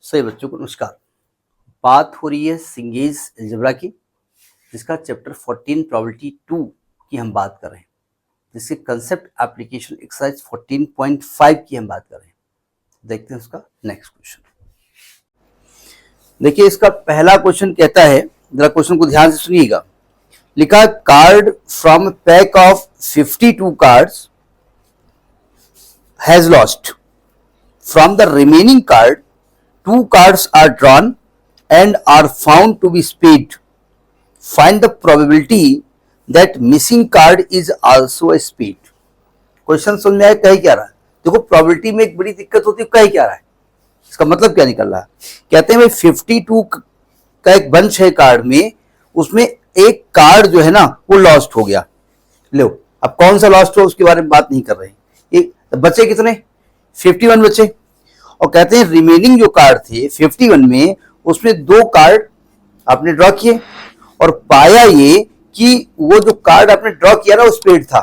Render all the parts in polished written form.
सभी बच्चों को नमस्कार। बात हो रही है सिंगेज अलजेब्रा की, जिसका चैप्टर 14 प्रोबेबिलिटी 2 की हम बात कर रहे हैं, जिसके कंसेप्ट एप्लीकेशन एक्सरसाइज 14.5 की हम बात कर रहे हैं। देखते हैं उसका नेक्स्ट क्वेश्चन। देखिए, इसका पहला क्वेश्चन कहता है, जरा क्वेश्चन को ध्यान से सुनिएगा। लिखा, card from pack of 52 cards has lost. From the remaining card 2 cards are drawn and are found to be spade. Find the probability that missing card is also a spade. Question समझ में आया कह क्या रहा है? देखो, probability में एक बड़ी दिक्कत होती है, कह क्या रहा है, इसका मतलब क्या निकल रहा है। कहते हैं भाई 52 का एक बंच है कार्ड में, उसमें एक कार्ड जो है ना वो लॉस्ट हो गया। लो, अब कौन सा लॉस्ट हो उसके बारे में बात नहीं कर रहे हैं। बचे कितने? 51 बचे। और कहते हैं रिमेनिंग जो कार्ड थे 51 में, उसमें 2 कार्ड आपने ड्रॉ किए और पाया ये कि वो जो कार्ड आपने ड्रॉ किया ना वो स्पेड था।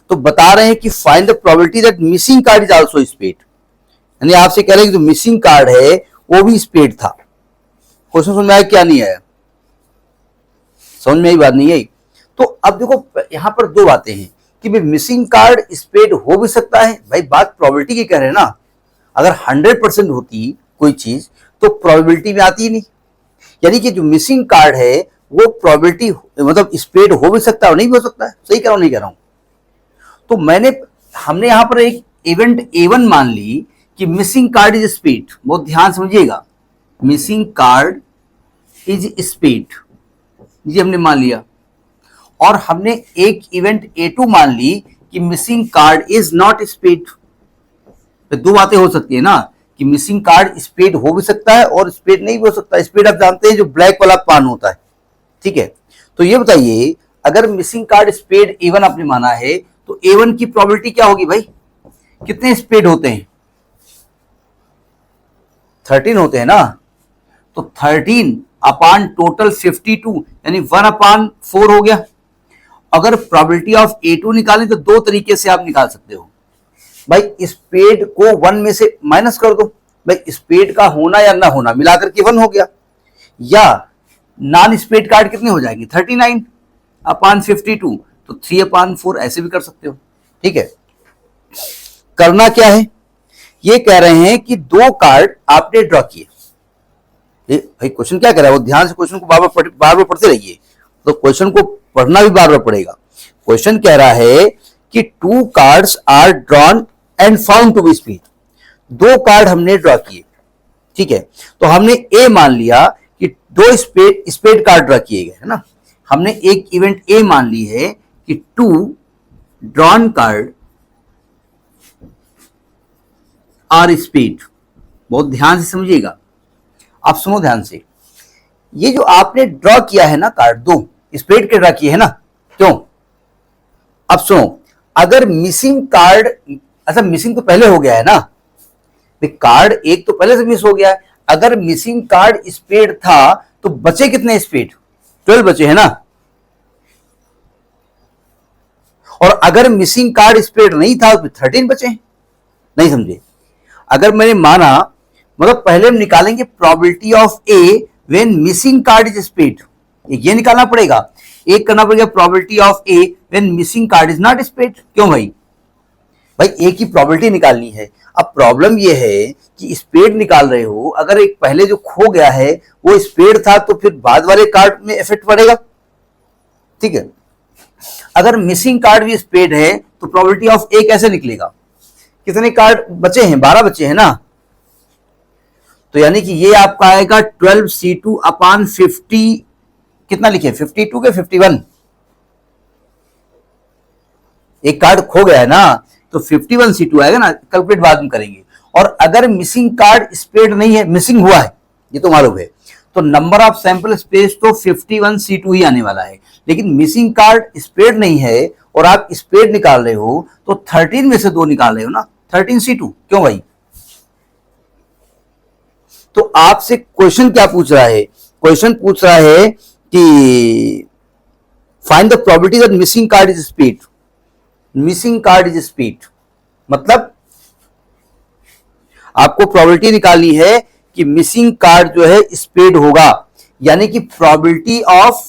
तो बता रहे हैं कि find the probability that missing card is also spade. यानी आपसे कह रहे हैं कि जो मिसिंग कार्ड है वो भी स्पेड था। क्वेश्चन समझ में आया क्या नहीं आया? समझ में आई बात नहीं आई? तो अब देखो, यहां पर 2 बातें हैं कि भाई मिसिंग कार्ड स्पेड हो भी सकता है। भाई बात प्रोबेबिलिटी की कह रहे हैं ना, अगर 100% होती कोई चीज तो प्रोबेबिलिटी में आती ही नहीं। यानी कि जो मिसिंग कार्ड है वो प्रोबेबिलिटी मतलब स्पेड हो भी सकता है और नहीं भी हो सकता है। सही कह रहा हूं नहीं कह रहा हूं? तो हमने यहां पर एक इवेंट A1 मान ली कि मिसिंग कार्ड इज स्पेड। बहुत ध्यान समझिएगा, मिसिंग कार्ड इज स्पेड, ये हमने मान लिया। और हमने एक इवेंट A2 मान ली कि missing card is not spade. तो 2 बातें हो सकती है ना, कि मिसिंग कार्ड स्पेड हो भी सकता है और स्पेड नहीं भी हो सकता। स्पेड आप जानते हैं जो ब्लैक वाला पान होता है, ठीक है। तो ये बताइए, अगर मिसिंग कार्ड स्पेड A1 आपने माना है तो A1 की प्रोबेबिलिटी क्या होगी भाई? कितने स्पेड होते हैं? 13 होते हैं ना। तो 13 अपान टोटल 52 यानी 1/4 हो गया। अगर प्रोबेबिलिटी ऑफ A2 निकालें तो 2 तरीके से आप निकाल सकते हो। भाई स्पेड को 1 में से माइनस कर दो, भाई स्पेड का होना या ना होना मिलाकर के 1 हो गया। या नॉन स्पेड कार्ड कितने हो जाएंगे? 39 अपान 52, तो 3/4 ऐसे भी कर सकते हो, ठीक है। करना क्या है, ये कह रहे हैं कि 2 कार्ड आपने ड्रॉ किए। भाई क्वेश्चन क्या कह रहा है, वो ध्यान से क्वेश्चन को बार बार पढ़ते रहिए, तो क्वेश्चन को पढ़ना भी बार बार पड़ेगा। क्वेश्चन कह रहा है कि 2 cards are drawn and found to be spade. 2 card हमने ड्रॉ किए, ठीक है। तो हमने ए मान लिया कि 2 स्पेड कार्ड ड्रॉ किए गए है ना। हमने एक इवेंट ए मान ली है कि 2 ड्रॉन कार्ड आर स्पेड। बहुत ध्यान से समझिएगा, आप सुनो ध्यान से। ये जो आपने ड्रॉ किया है ना कार्ड, 2 स्पेड के ड्रॉ किए है ना, क्यों? अब सुनो, अगर मिसिंग कार्ड, अच्छा मिसिंग तो पहले हो गया है ना, कार्ड एक तो पहले से मिस हो गया है। अगर मिसिंग कार्ड स्पेड था तो बचे कितने स्पेड? 12 बचे है ना। और अगर मिसिंग कार्ड स्पेड नहीं था तो 13 बचे। नहीं समझे? अगर मैंने माना, मतलब पहले हम निकालेंगे probability of A when missing card is spade, ये निकालना पड़ेगा। एक करना पड़ेगा probability of A when missing card is not spade. क्यों भाई? भाई ए की प्रोबेबिलिटी निकालनी है। अब प्रॉब्लम ये है कि स्पेड निकाल रहे हो, अगर एक पहले जो खो गया है वो स्पेड था तो फिर बाद वाले कार्ड में इफेक्ट पड़ेगा, ठीक है। अगर मिसिंग कार्ड भी स्पेड है तो प्रोबेबिलिटी ऑफ ए कैसे निकलेगा? कितने कार्ड बचे हैं? 12 बचे हैं ना। तो यानी कि ये आपका आएगा 12C2 अपान 50, कितना लिखे? 52 के 51। एक कार्ड खो गया है ना, तो 51C2 आएगा ना, कैलकुलेट बाद में करेंगे। और अगर मिसिंग कार्ड स्पेड नहीं है, मिसिंग हुआ है, ये तो मालूम है, तो नंबर ऑफ सैंपल स्पेस तो 51C2 ही आने वाला है। लेकिन मिसिंग कार्ड स्पेड नहीं है और आप स्पेड निकाल रहे हो तो 13 में से 2 निकाल रहे हो ना, 13C2। क्यों भाई? तो आपसे क्वेश्चन क्या पूछ रहा है? क्वेश्चन पूछ रहा है कि find the probability that missing card is spade. Missing card is spade मतलब आपको प्रोबेबिलिटी निकालनी है कि मिसिंग कार्ड जो है स्पेड होगा, यानी कि प्रोबेबिलिटी ऑफ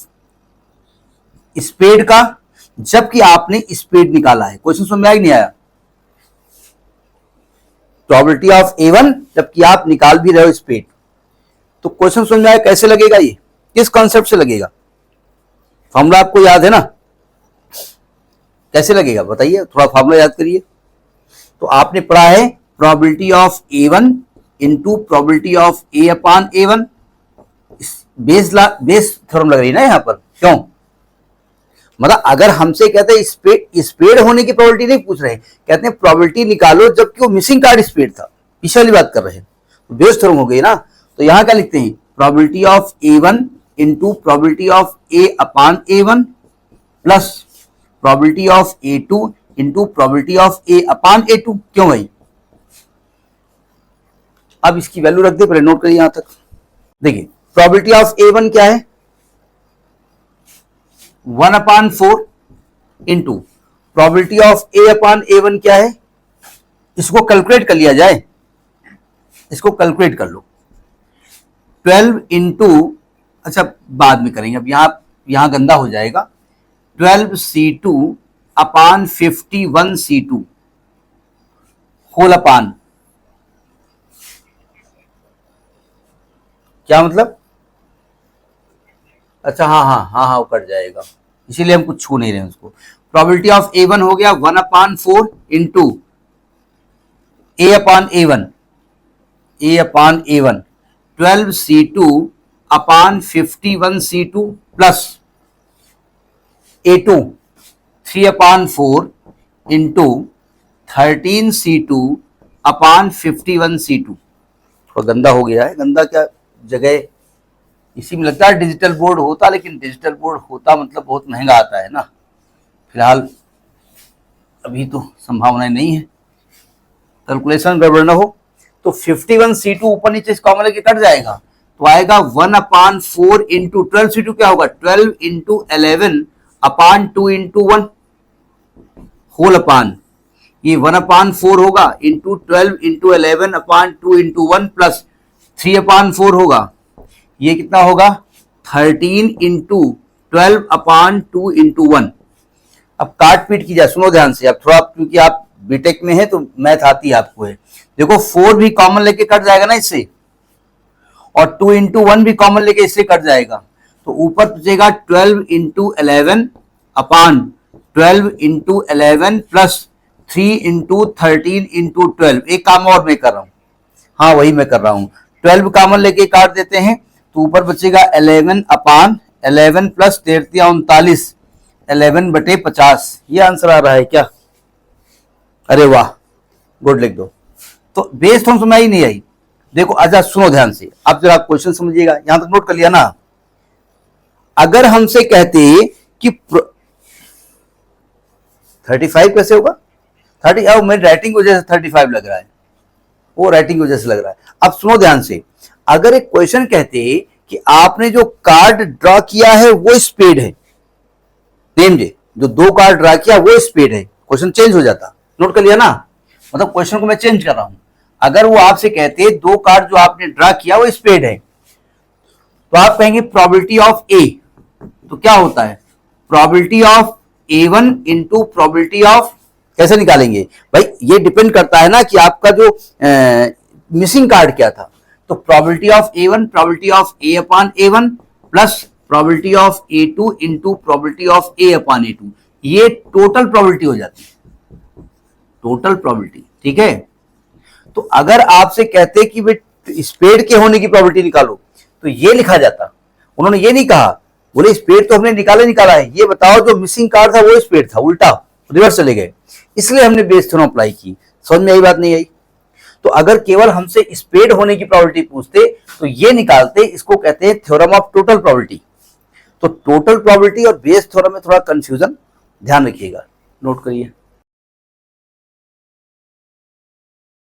स्पेड का, जबकि आपने स्पेड निकाला है। क्वेश्चन समझ में आया नहीं आया? प्रोबेबिलिटी ऑफ A1 जबकि आप निकाल भी रहे हो स्पेड। तो क्वेश्चन समझ में आया कैसे लगेगा, ये किस कॉन्सेप्ट से लगेगा? फॉर्मूला आपको याद है ना, कैसे लगेगा बताइए, थोड़ा फॉर्मूला याद करिए। तो आपने पढ़ा है probability of A1 into probability of A upon A1। Bayes theorem लग रही है ना यहाँ पर, क्यों? मतलब अगर हमसे कहते हैं स्पेड होने की प्रोबेबिलिटी नहीं पूछ रहे, कहते हैं प्रोबेबिलिटी निकालो जबकि वो मिसिंग कार्ड स्पेड था, पीछे वाली बात कर रहे हैं, तो बेस थ्योरम हो गई ना। तो यहां क्या लिखते हैं, probability of A1 into probability of A upon A1 plus probability of A2 into probability of A upon A2। क्यों भाई? अब इसकी वैल्यू रख दे, पहले नोट करिए यहां तक। देखिए प्रोबेबिलिटी ऑफ A1 क्या है, 1/4 into probability of A upon A1 क्या है, इसको कैलकुलेट कर लिया जाए, इसको कैलकुलेट कर लो। 12 इंटू, अच्छा बाद में करेंगे, अब यहां गंदा हो जाएगा। 12C2 upon 51C2 whole upon, क्या मतलब? अच्छा हाँ वो कट जाएगा, इसीलिए हम कुछ छू नहीं रहे हैं उसको। प्रोबेबिलिटी ऑफ A1 हो गया 1/4 into A upon A1 12C2 upon 51C2 plus A2 3/4 into 13C2 upon 51C2। थोड़ा गंदा हो गया है, गंदा क्या जगह, इसी में लगता है डिजिटल बोर्ड होता, लेकिन डिजिटल बोर्ड होता मतलब बहुत महंगा आता है ना, फिलहाल अभी तो संभावना नहीं है, कैलकुलेशन गड़बड़ ना हो। तो 51C2 ऊपर नीचे इस कॉमन लेके कट जाएगा, तो आएगा 1/4 इंटू 12C2 क्या होगा, 12 into 11 upon 2 into 1 whole upon, ये 1/4 होगा into 12 into 11 upon 2 into 1 plus 3/4 होगा, ये कितना होगा 13 इंटू 12 अपॉन 2 इंटू 1। अब काट पीट की जाए, सुनो ध्यान से, अब थोड़ा, क्योंकि आप बीटेक में है तो मैथ आती है आपको है। देखो 4 भी कॉमन लेके कट जाएगा ना इससे, और 2 इंटू 1 भी कॉमन लेके इससे कट जाएगा, तो ऊपर बचेगा 12 into 11 upon 12 into 11 plus 3 into 13 into 12। एक काम और मैं कर रहा हूं, हाँ वही मैं कर रहा हूं, 12 कॉमन लेके काट देते हैं, तो ऊपर बचेगा 11 अपॉन 11 प्लस 13 11/50। ये आंसर आ रहा है क्या? अरे वाह, गुड, लिख दो। तो बेस तो समझ ही नहीं आई। देखो अच्छा सुनो ध्यान से, अब जरा क्वेश्चन समझिएगा, यहां तक नोट कर लिया ना। अगर हमसे कहते कि 35 कैसे होगा, 30, मेरी राइटिंग की वजह से 35 लग रहा है, वो राइटिंग की वजह से लग रहा है। अब सुनो ध्यान से, अगर एक क्वेश्चन कहते कि आपने जो कार्ड ड्रॉ किया है वो स्पेड है, समझे, जो 2 कार्ड ड्रॉ किया वो स्पेड है, क्वेश्चन चेंज हो जाता। नोट कर लिया ना, मतलब क्वेश्चन को मैं चेंज कर रहा हूं। अगर वो आपसे कहते 2 कार्ड जो आपने ड्रॉ किया वो स्पेड है, तो आप कहेंगे प्रोबेबिलिटी ऑफ ए, तो क्या होता है probability of A1 into probability of, कैसे निकालेंगे भाई, ये डिपेंड करता है ना कि आपका जो मिसिंग कार्ड क्या था। तो probability of A1 probability of A upon A1 plus probability of A2 into probability of A upon A2, ये टोटल प्रोबेबिलिटी हो जाती है, टोटल प्रोबेबिलिटी। ठीक है, तो अगर आपसे कहते कि भाई स्पेड के होने की प्रोबेबिलिटी निकालो, तो ये लिखा जाता। उन्होंने ये नहीं कहा, बोले स्पेड तो हमने निकाला है, ये बताओ जो मिसिंग कार्ड था वो स्पेड था, उल्टा रिवर्स चले गए, इसलिए हमने बेस थ्योरम अप्लाई की। समझ में आई बात नहीं आई? तो अगर केवल हमसे स्पेड होने की प्रोबेबिलिटी पूछते तो ये निकालते, इसको कहते हैं थ्योरम ऑफ टोटल प्रोबेबिलिटी। तो टोटल प्रोबेबिलिटी और बेस थ्योरम में थोड़ा कंफ्यूजन, ध्यान रखिएगा, नोट करिए।